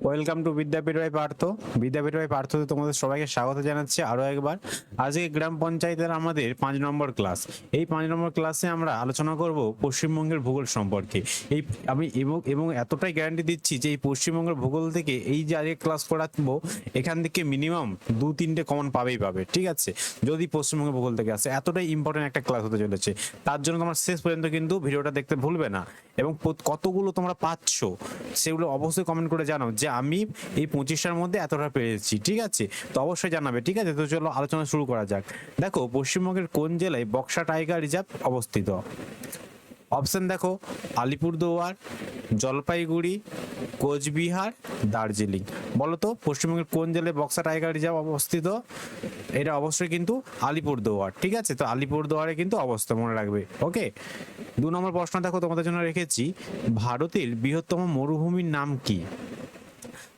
Welcome to Vidyapeeth by Partha. Vidyapeeth by পার্থতে তোমাদের সবাইকে স্বাগত জানাচ্ছি আরও একবার। আজকে গ্রাম পঞ্চায়েতের আমাদের 5 নম্বর ক্লাস। এই 5 নম্বর ক্লাসে আমরা আলোচনা করব পশ্চিমবঙ্গের ভূগোল সম্পর্কে। আমি এবং এতটাই গ্যারান্টি দিচ্ছি যে এই পশ্চিমবঙ্গের ভূগোল থেকে এই যে আজকে ক্লাস করাবো এখান থেকে মিনিমাম 2-3টে কমন পাবে, ঠিক আছে, যদি পশ্চিমবঙ্গের ভূগোল থেকে আসে। এতটাই ইম্পর্টেন্ট একটা ক্লাস হতে চলেছে, তার জন্য তোমরা শেষ পর্যন্ত কিন্তু ভিডিওটা দেখতে ভুলবে না। এবং কতগুলো তোমরা পাচ্ছ সেগুলো অবশ্যই কমেন্ট করে জানাও যে আমি এই 25টার মধ্যে এতটা পেরেছি, ঠিক আছে, তো অবশ্যই জানাবে, ঠিক আছে। তো চলো আলোচনা শুরু করা যাক। দেখো, পশ্চিমবঙ্গের কোন জেলায় বক্সা টাইগার রিজার্ভ অবস্থিত? অপশন দেখো, আলিপুরদুয়ার, জলপাইগুড়ি, কোচবিহার, দার্জিলিং। বলো তো পশ্চিমবঙ্গের কোন জেলায় বক্সা টাইগার রিজার্ভ অবস্থিত? এটা অবশ্যই কিন্তু আলিপুরদুয়ার, ঠিক আছে। তো আলিপুরদুয়ারে কিন্তু অবস্থা, মনে রাখবে। ওকে, 2 নম্বর প্রশ্ন দেখো তোমাদের জন্য রেখেছি, ভারতের বৃহত্তম মরুভূমির নাম কি?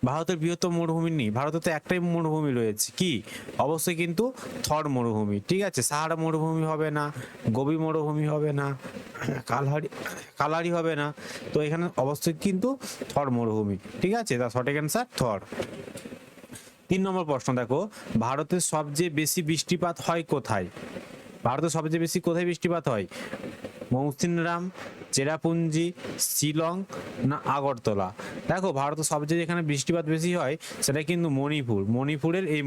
ভারতের বৃহত্তম মরুভূমি নেই, ভারতে তো একটাই মরুভূমি রয়েছে, কি? অবশ্যই কিন্তু থর মরুভূমি, ঠিক আছে। সাহারা মরুভূমি হবে না, গোবি মরুভূমি হবে না, কালারি হবে না। তো এখানে অবশ্যই কিন্তু থর মরুভূমি, ঠিক আছে। তার সঠিক অ্যান্সার থর। 3 নম্বর প্রশ্ন দেখো, ভারতের সবচেয়ে বেশি বৃষ্টিপাত হয় কোথায়? ভারতের সবচেয়ে বেশি কোথায় বৃষ্টিপাত হয়? মৌসিনরাম, চেরাপুঞ্জি, শিলং না আগরতলা? দেখো, ভারতের সবচেয়ে যেখানে বৃষ্টিপাত বেশি হয় সেটা কিন্তু মণিপুরের এই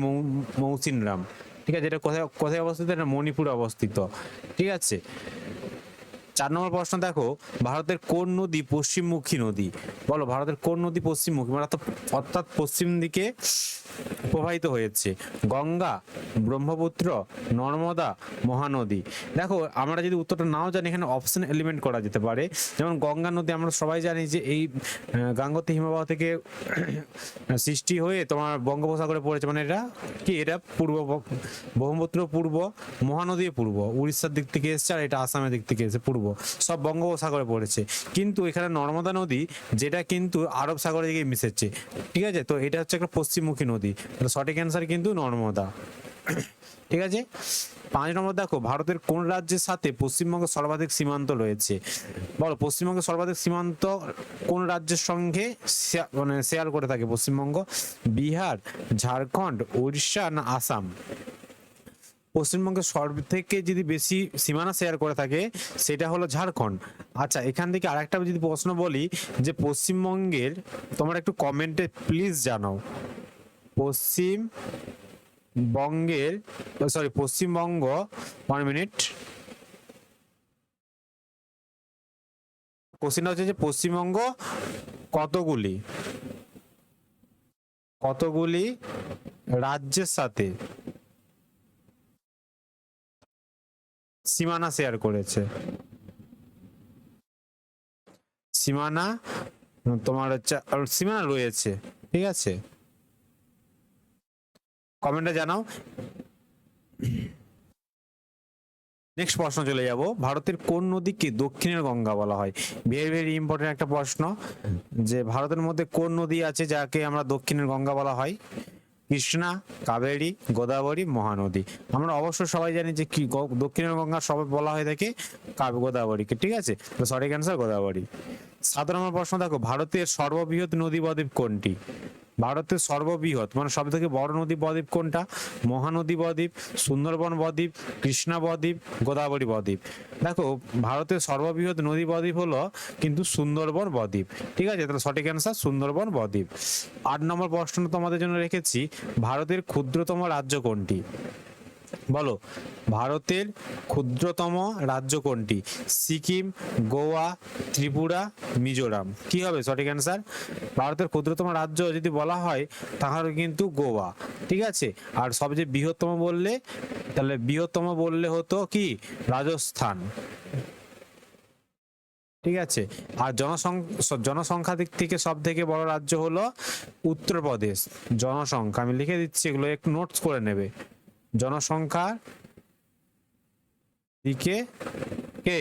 মৌসিনরাম, ঠিক আছে। এটা কোথায় কোথায় অবস্থিত? এটা মণিপুরে অবস্থিত, ঠিক আছে। 4 নম্বর প্রশ্ন দেখো, ভারতের কোন নদী পশ্চিমমুখী নদী? বলো, ভারতের কোন নদী পশ্চিমমুখী, মানে অর্থাৎ পশ্চিম দিকে প্রবাহিত হয়েছে? গঙ্গা, ব্রহ্মপুত্র, নর্মদা, মহানদী? দেখো, আমরা যদি উত্তরটা নাও জানি এখানে অপশন এলিমেন্ট করা যেতে পারে। যেমন গঙ্গা নদী আমরা সবাই জানি যে এই গাঙ্গোত্রী হিমবাহ থেকে সৃষ্টি হয়ে তোমার বঙ্গোপসাগরে পড়েছে, মানে এটা কি, এটা পূর্ব, ব্রহ্মপুত্র পূর্ব, মহানদী পূর্ব, উড়িষ্যার দিক থেকে এসছে, আর এটা আসামের দিক থেকে এসে পূর্ব, সব বঙ্গোপসাগরে পড়েছে। কিন্তু এখানে নর্মদা নদী যেটা কিন্তু আরব সাগরে দিকে মিশেছে, ঠিক আছে। তো এটা হচ্ছে একটা পশ্চিমমুখী নদী, সঠিক অ্যান্সার কিন্তু নর্মদা, ঠিক আছে। 5 নম্বর দেখো, ভারতের কোন রাজ্যের সাথে পশ্চিমবঙ্গের সর্বাধিক সীমান্ত রয়েছে? বলো, পশ্চিমবঙ্গের সর্বাধিক সীমান্ত কোন রাজ্যের সঙ্গে মানে শেয়ার করে থাকে পশ্চিমবঙ্গ? বিহার, ঝাড়খণ্ড, উড়িষ্যা না আসাম? পশ্চিমবঙ্গের সব থেকে যদি বেশি সীমানা শেয়ার করে থাকে সেটা হলো ঝাড়খণ্ড। আচ্ছা, এখান থেকে আরেকটা যদি প্রশ্ন বলি যে পশ্চিমবঙ্গের, তোমরা একটু কমেন্টে প্লিজ জানাও, পশ্চিমবঙ্গ, 1 মিনিট। কোশ্চেনটা হচ্ছে যে পশ্চিমবঙ্গ কতগুলি কতগুলি রাজ্যের সাথে সীমানা শেয়ার করেছে? সীমানা তোমার হচ্ছে সীমানা রয়েছে, ঠিক আছে, কমেন্টে জানাও। নেক্সট প্রশ্ন চলে যাব, ভারতের কোন নদীকে দক্ষিণের গঙ্গা বলা হয়? ভেরি ভেরি ইম্পর্টেন্ট একটা প্রশ্ন, যে ভারতের মধ্যে কোন নদী আছে যাকে আমরা দক্ষিণের গঙ্গা বলা হয়? কৃষ্ণা, কাবেরী, গোদাবরী, মহানদী? আমরা অবশ্যই সবাই জানি যে কি দক্ষিণের গঙ্গা সবাই বলা হয়ে থাকে গোদাবরীকে, ঠিক আছে। তো সঠিক অ্যান্সার গোদাবরী। 7 নম্বর প্রশ্ন দেখো, ভারতের সর্ববৃহৎ নদী বদ্বীপ কোনটি? ভারতের সর্ববৃহৎ মানে সব থেকে বড় নদী বদ্বীপ কোনটা? মহানদী বদ্বীপ, সুন্দরবন বদ্বীপ, কৃষ্ণা বদ্বীপ, গোদাবরী বদ্বীপ? দেখো, ভারতের সর্ববৃহৎ নদী বদ্বীপ হলো কিন্তু সুন্দরবন বদ্বীপ, ঠিক আছে। তাহলে সঠিক অ্যান্সার সুন্দরবন বদ্বীপ। 8 নম্বর প্রশ্ন তোমাদের জন্য রেখেছি, ভারতের ক্ষুদ্রতম রাজ্য কোনটি? বলো, ভারতের ক্ষুদ্রতম রাজ্য কোনটি? সিকিম, গোয়া, ত্রিপুরা, মিজোরাম? কি হবে সঠিক অ্যান্সার? ভারতের ক্ষুদ্রতম রাজ্য যদি বলা হয় তাহলে কিন্তু গোয়া, ঠিক আছে। আর সবচেয়ে বৃহত্তম বললে, তাহলে বৃহত্তম বললে হতো কি, রাজস্থান, ঠিক আছে। আর জনসংখ্যা দিক থেকে সব থেকে বড় রাজ্য হলো উত্তরপ্রদেশ। জনসংখ্যা আমি লিখে দিচ্ছি, এগুলো একটু নোটস করে নেবে। জনসংখ্যা দিকে কে?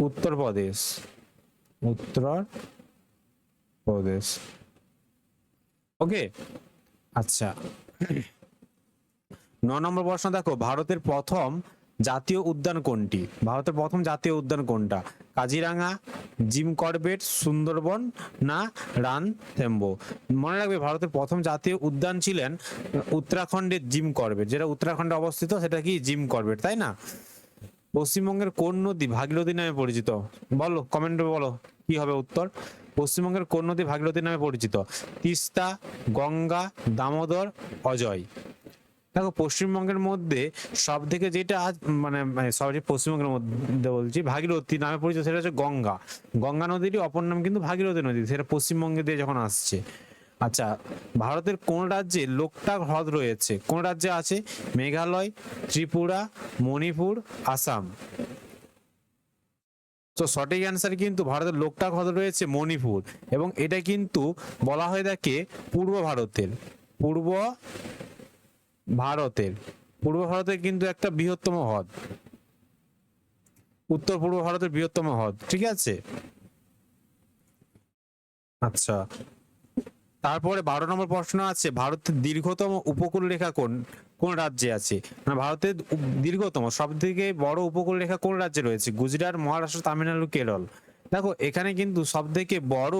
উত্তরপ্রদেশ, উত্তরপ্রদেশ, ওকে। আচ্ছা, 9 নম্বর প্রশ্ন দেখো, ভারতের প্রথম জাতীয় উদ্যান কোনটি? ভারতের প্রথম জাতীয় উদ্যান কোনটা? কাজিরাঙা, জিম করবেট, সুন্দরবন না রানথেম্বো? মনে রাখবে ভারতের প্রথম জাতীয় উদ্যান ছিলেন উত্তরাখণ্ডের জিম করবেট, যেটা উত্তরাখণ্ডে অবস্থিত, সেটা কি জিম করবেট, তাই না? পশ্চিমবঙ্গের কোন নদী ভাগীরথী নামে পরিচিত? বলো, কমেন্টে বলো কি হবে উত্তর। পশ্চিমবঙ্গের কোন নদী ভাগীরথী নামে পরিচিত? তিস্তা, গঙ্গা, দামোদর, অজয়? দেখো পশ্চিমবঙ্গের মধ্যে সব থেকে যেটা মানে সরি পশ্চিমবঙ্গের মধ্যে বলছি ভাগীরথী নামে পরিচিত, সেটা হচ্ছে গঙ্গা। গঙ্গা নদীরই অপর নাম কিন্তু ভাগীরথী নদী, সেটা পশ্চিমবঙ্গে দিয়ে যখন আসছে। আচ্ছা, ভারতের কোন রাজ্যে লোকটাক হ্রদ রয়েছে? কোন রাজ্যে আছে? মেঘালয়, ত্রিপুরা, মণিপুর, আসাম? তো সঠিক অ্যান্সার কিন্তু ভারতের লোকটাক হ্রদ রয়েছে মণিপুর, এবং এটা কিন্তু বলা হয়ে থাকে পূর্ব ভারতের, পূর্ব ভারতের পূর্ব ভারতের কিন্তু একটা বৃহত্তম হ্রদ, উত্তর পূর্ব ভারতের বৃহত্তম হ্রদ, ঠিক আছে। আচ্ছা, তারপরে 12 নম্বর প্রশ্ন আছে, ভারতের দীর্ঘতম উপকূল রেখা কোন কোন রাজ্যে আছে? মানে ভারতের দীর্ঘতম সব থেকে বড় উপকূল রেখা কোন রাজ্যে রয়েছে? গুজরাট, মহারাষ্ট্র, তামিলনাড়ু, কেরল? দেখো এখানে কিন্তু সব থেকে বড়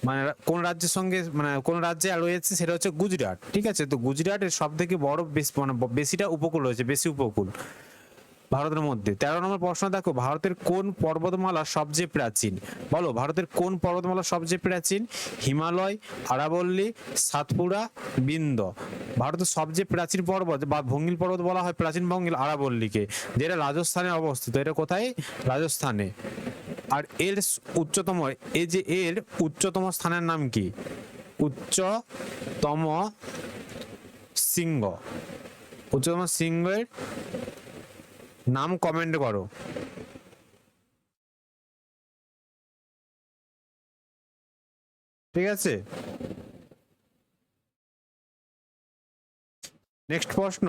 মানে কোন রাজ্যের সঙ্গে মানে কোন রাজ্যে রয়েছে, সেটা হচ্ছে গুজরাট, ঠিক আছে। তো গুজরাটের সব থেকে বড় মানে বেশিটা উপকূল রয়েছে, বেশি উপকূল ভারতের মধ্যে। 13 নম্বর প্রশ্ন দেখো, ভারতের কোন পর্বতমালা সবচেয়ে প্রাচীন? বলো, ভারতের কোন পর্বতমালা সবচেয়ে প্রাচীন? হিমালয়, আরাবল্লী, সাতপুরা, বিন্ধ্য? ভারতের সবচেয়ে প্রাচীন পর্বত বা ভঙ্গিল পর্বত বলা হয় প্রাচীন ভঙ্গিল আরাবল্লীকে, যেটা রাজস্থানে অবস্থিত। এটা কোথায়? রাজস্থানে। আর এর উচ্চতম, এই যে এর উচ্চতম স্থানের নাম কি? উচ্চতম শৃঙ্গ, উচ্চতম শৃঙ্গের নাম কমেন্ট করো। ঠিক আছে, নেক্সট প্রশ্ন,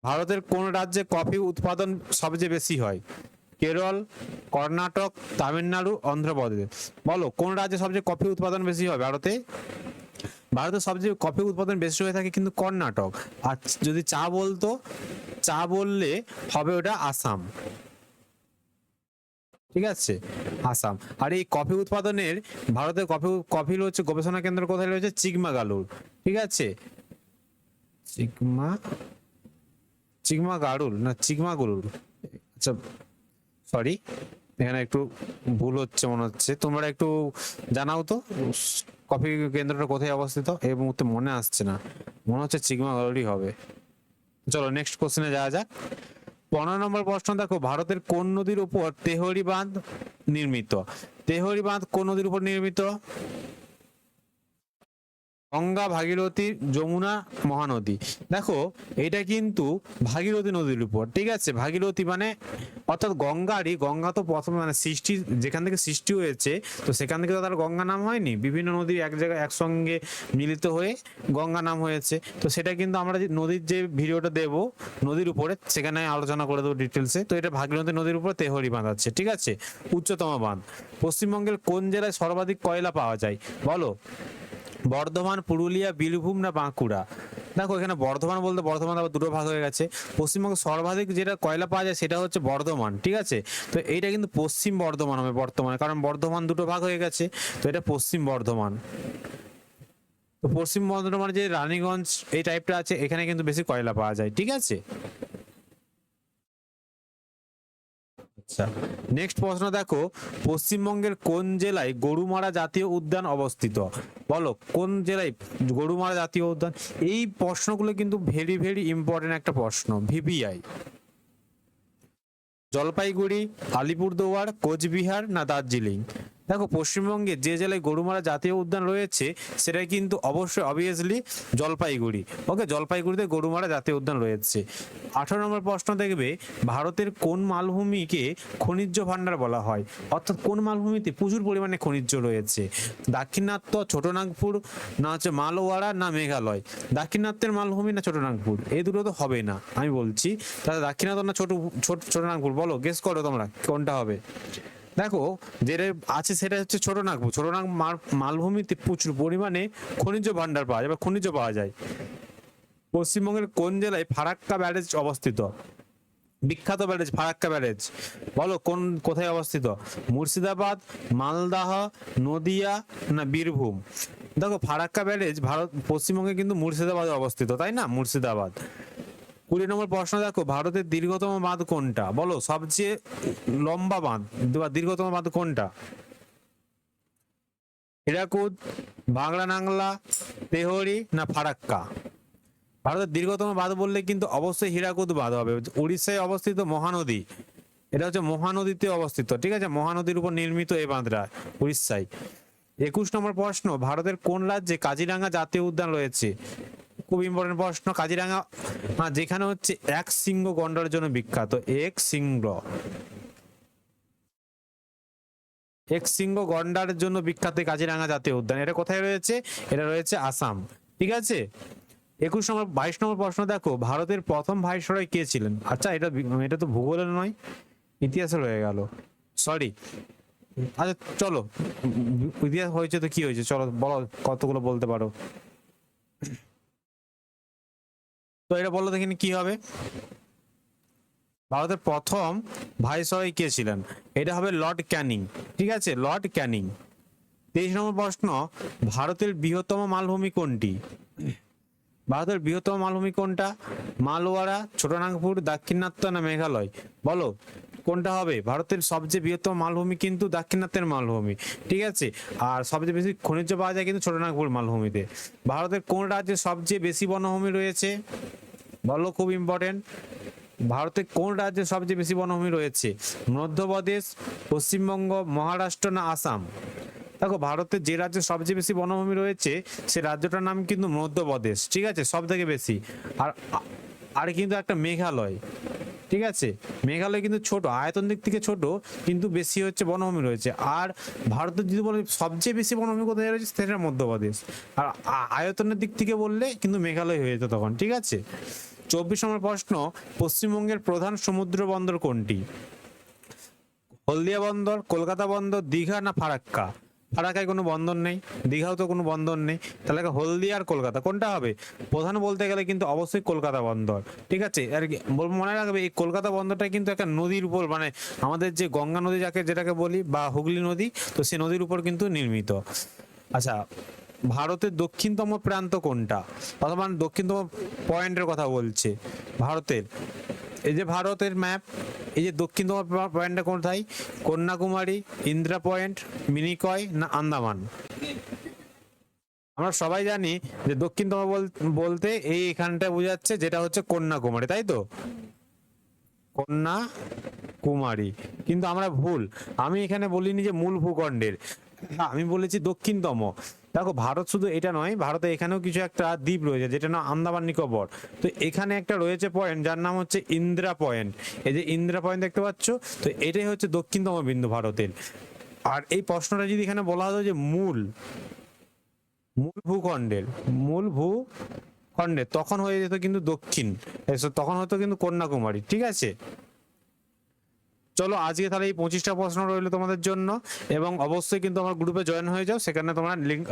ভারতের কোন রাজ্যে কফি উৎপাদন সবচেয়ে বেশি হয়? কেরল, কর্ণাটক, তামিলনাড়ু, অন্ধ্রপ্রদেশ? বলো কোন রাজ্যে সবচেয়ে কফি উৎপাদন বেশি হয় ভারতে? ভারতের সবচেয়ে কফি উৎপাদন বেশি হয়ে থাকে কিন্তু কর্ণাটক। আর যদি চা বলতো, চা বললে হবে ওটা আসাম, ঠিক আছে, আসাম। আর এই কফি উৎপাদনের ভারতের কফির হচ্ছে গবেষণা কেন্দ্র কোথায় রয়েছে? চিকমাগালুর, ঠিক আছে। চিকমা চিকমাগালুর না চিকমাগালুর, আচ্ছা সরি, এখানে একটু ভুল হচ্ছে মনে হচ্ছে, তোমরা একটু জানাও তো কফি কেন্দ্রটা কোথায় অবস্থিত। এই মুহূর্তে মনে আসছে না, মনে হচ্ছে চিকমাগালুরই হবে। চলো নেক্সট কোশ্চেনে যাওয়া যাক। 15 নম্বর প্রশ্ন দেখো, ভারতের কোন নদীর উপর তেহরি বাঁধ নির্মিত? তেহরি বাঁধ কোন নদীর উপর নির্মিত? গঙ্গা, ভাগীরথী, যমুনা, মহানদী? দেখো এটা কিন্তু ভাগীরথী নদীর উপর, ঠিক আছে। ভাগীরথী মানে অর্থাৎ গঙ্গারই, গঙ্গা তো প্রথম মানে সৃষ্টি যেখান থেকে সৃষ্টি হয়েছে, তো সেখান থেকে তো তার গঙ্গা নাম হয়নি, বিভিন্ন নদী এক জায়গায় একসঙ্গে মিলিত হয়ে গঙ্গা নাম হয়েছে। তো সেটা কিন্তু আমরা যে নদীর যে ভিডিওটা দেব নদীর উপরে, সেখানে আলোচনা করে দেবো ডিটেলসে। তো এটা ভাগীরথী নদীর উপর তেহরি বাঁধ আছে, ঠিক আছে, উচ্চতম বাঁধ। পশ্চিমবঙ্গের কোন জেলায় সর্বাধিক কয়লা পাওয়া যায়? বলো, বর্ধমান, পুরুলিয়া, বীরভূম না বাঁকুড়া? দেখো এখানে বর্ধমান বলতে বর্ধমান আবার দুটো ভাগ হয়ে গেছে। পশ্চিমবঙ্গে সর্বাধিক যেটা কয়লা পাওয়া যায় সেটা হচ্ছে বর্ধমান, ঠিক আছে। তো এইটা কিন্তু পশ্চিম বর্ধমান হবে বর্তমানে, কারণ বর্ধমান দুটো ভাগ হয়ে গেছে, তো এটা পশ্চিম বর্ধমান। তো পশ্চিম বর্ধমান যে রানীগঞ্জ এই টাইপটা আছে, এখানে কিন্তু বেশি কয়লা পাওয়া যায়, ঠিক আছে। আচ্ছা, নেক্সট প্রশ্ন দেখো, পশ্চিমবঙ্গের কোন জেলায় গরুমারা জাতীয় উদ্যান অবস্থিত? বলো কোন জেলায় গরুমারা জাতীয় উদ্যান? এই প্রশ্নগুলো কিন্তু ভেরি ভেরি ইম্পর্টেন্ট একটা প্রশ্ন, ভিপিআই। জলপাইগুড়ি, আলিপুরদুয়ার, কোচবিহার না দার্জিলিং? দেখো পশ্চিমবঙ্গে যে জেলায় গরুমারা জাতীয় উদ্যান রয়েছে সেটা কিন্তু অবশ্যই অবভিয়াসলি জলপাইগুড়ি। ওকে, জলপাইগুড়িতে গরুমারা জাতীয় উদ্যান রয়েছে। 18 নম্বর প্রশ্ন দেখবে, ভারতের কোন মালভূমিকে খনিজ ভান্ডার বলা হয়? অর্থাৎ কোন মালভূমিতে প্রচুর পরিমাণে খনিজ রয়েছে? দাক্ষিণাত্য, ছোটনাগপুর না হচ্ছে মালওয়াড়া না মেঘালয়? দাক্ষিণাত্যের মালভূমি না ছোটনাগপুর? এই দুটো তো হবে না, আমি বলছি তাহলে দাক্ষিণাত্য না ছোটনাগপুর? বলো, গেস করো তোমরা কোনটা হবে। দেখো যেটা আছে সেটা হচ্ছে ছোটনাগপুর। মালভূমিতে প্রচুর পরিমাণে খনিজ ভান্ডার পাওয়া যায় বা খনিজ পাওয়া যায়। পশ্চিমবঙ্গের কোন জেলায় ফারাক্কা ব্যারেজ অবস্থিত? বিখ্যাত ব্যারেজ ফারাক্কা ব্যারেজ, বলো কোথায় অবস্থিত? মুর্শিদাবাদ, মালদাহ, নদিয়া না বীরভূম? দেখো ফারাক্কা ব্যারেজ পশ্চিমবঙ্গে কিন্তু মুর্শিদাবাদে অবস্থিত, তাই না? মুর্শিদাবাদ। 20 নম্বর প্রশ্ন দেখো, ভারতের দীর্ঘতম বাঁধ কোনটা? বলো সবচেয়ে লম্বা বাঁধ বা দীর্ঘতম বাঁধ কোনটা? হীরাকুদ, ভাগড়া নাংলা, তেহরি না ফারাক্কা? ভারতের দীর্ঘতম বাঁধ বললে কিন্তু অবশ্যই হীরাকুদ বাঁধ হবে। উড়িষ্যায় অবস্থিত মহানদী, এটা হচ্ছে মহানদীতে অবস্থিত, ঠিক আছে? মহানদীর উপর নির্মিত এই বাঁধটা উড়িষ্যায়। 21 নম্বর প্রশ্ন, ভারতের কোন রাজ্যে কাজিরাঙ্গা জাতীয় উদ্যান রয়েছে? খুব ইম্পর্টেন্ট প্রশ্ন। কাজিরাঙ্গা যেখানে হচ্ছে এক শৃঙ্গ গন্ডারের জন্য বিখ্যাত। এক শৃঙ্গ গন্ডারের জন্য বিখ্যাত কাজিরাঙ্গা জাতীয় উদ্যান। এটা কোথায় রয়েছে? এটা রয়েছে আসাম, ঠিক আছে? 22 নম্বর প্রশ্ন দেখো, ভারতের প্রথম ভাইসরয় কে ছিলেন? আচ্ছা, এটা তো ভূগোলের নয়, ইতিহাসে রয়ে গেল, সরি। আচ্ছা চলো, ইতিহাস হয়েছে তো কি হয়েছে, চলো বলো কতগুলো বলতে পারো। তো এটা বলো দেখিনি কি হবে। ভারতের প্রথম ভাইসরয় কে ছিলেন? এটা হবে লর্ড ক্যানিং, ঠিক আছে? লর্ড ক্যানিং। 23 নম্বর প্রশ্ন, ভারতের বৃহত্তম মালভূমি কোনটি? ভারতের বৃহত্তম মালভূমি কোনটা? মালওয়ারা, ছোটনাগপুর, দাক্ষিণাত্য না মেঘালয়? বলো কোনটা হবে? ভারতের সবচেয়ে বৃহত্তম মালভূমি কিন্তু দাক্ষিণাত্যের মালভূমি, ঠিক আছে? আর সবচেয়ে বেশি খনিজ পাওয়া যায় কিন্তু ছোটনাগপুর মালভূমিতে। ভারতের কোন রাজ্যে সবচেয়ে বেশি বনভূমি রয়েছে? বলো, খুব ইম্পর্টেন্ট। ভারতের কোন রাজ্যে সবচেয়ে বেশি বনভূমি রয়েছে? মধ্যপ্রদেশ, পশ্চিমবঙ্গ, মহারাষ্ট্র না আসাম? দেখো ভারতের যে রাজ্যে সবচেয়ে বেশি বনভূমি রয়েছে সে রাজ্যটার নাম কিন্তু মধ্যপ্রদেশ, ঠিক আছে? সব থেকে বেশি। আর আর কিন্তু একটা মেঘালয়, ঠিক আছে? মেঘালয় কিন্তু ছোট, আয়তন দিক থেকে ছোট, কিন্তু বেশি হচ্ছে বনভূমি রয়েছে। আর ভারতের যদি বলে সবচেয়ে বেশি বনভূমি কোথায় রয়েছে, সেটা মধ্যপ্রদেশ। আর আয়তনের দিক থেকে বললে কিন্তু মেঘালয় হয়ে যেত তখন, ঠিক আছে? 24 নম্বর প্রশ্ন, পশ্চিমবঙ্গের প্রধান সমুদ্র বন্দর কোনটি? হলদিয়া বন্দর, কলকাতা বন্দর, দীঘা না ফারাক্কা? ফারাক্কায় কোনো বন্দর নেই, দীঘাও তো কোনো বন্দর নেই, তাহলে হলদিয়া আর কলকাতা কোনটা হবে? প্রধান বলতে গেলে কিন্তু অবশ্যই কলকাতা বন্দর, ঠিক আছে? আর বলবো মনে রাখবে, এই কলকাতা বন্দরটা কিন্তু একটা নদীর উপর, মানে আমাদের যে গঙ্গা নদী যেটাকে বলি বা হুগলি নদী, তো সেই নদীর উপর কিন্তু নির্মিত। আচ্ছা, ভারতের দক্ষিণতম প্রান্ত কোনটা? বর্তমান দক্ষিণতম পয়েন্টের কথা বলছে ভারতের। এই যে ভারতের ম্যাপ, এই যে দক্ষিণতম পয়েন্টটা কোথায়? কন্যাকুমারী, ইন্দিরা পয়েন্ট, মিনিকয় না আন্দামান? আমরা সবাই জানি যে দক্ষিণতম বলতে এখানটা বোঝাচ্ছে, যেটা হচ্ছে কন্যাকুমারী, তাই তো? কন্যাকুমারী, কিন্তু আমরা ভুল। আমি এখানে বলিনি যে মূল ভূখণ্ডের, আমি বলেছি দক্ষিণতম। দেখো ভারত শুধু এটা নয়, ভারতে এখানেও কিছু একটা দ্বীপ রয়েছে যেটা নাম আন্দামান নিকোবর। তো এখানে একটা রয়েছে পয়েন্ট যার নাম হচ্ছে ইন্দিরা পয়েন্ট। এই যে ইন্দিরা পয়েন্ট দেখতে পাচ্ছ, তো এটাই হচ্ছে দক্ষিণতম বিন্দু ভারতের। আর এই প্রশ্নটা যদি এখানে বলা হতো যে মূল ভূখণ্ডের, তখন হয়ে যেত কিন্তু দক্ষিণ, তখন হতো কিন্তু কন্যাকুমারী, ঠিক আছে? চলো আজকে তাহলে এই 25টা প্রশ্ন রইলো তোমাদের জন্য, এবং অবশ্যই কিন্তু আমার গ্রুপে জয়েন হয়ে যাও, সেখানে তোমরা লিঙ্ক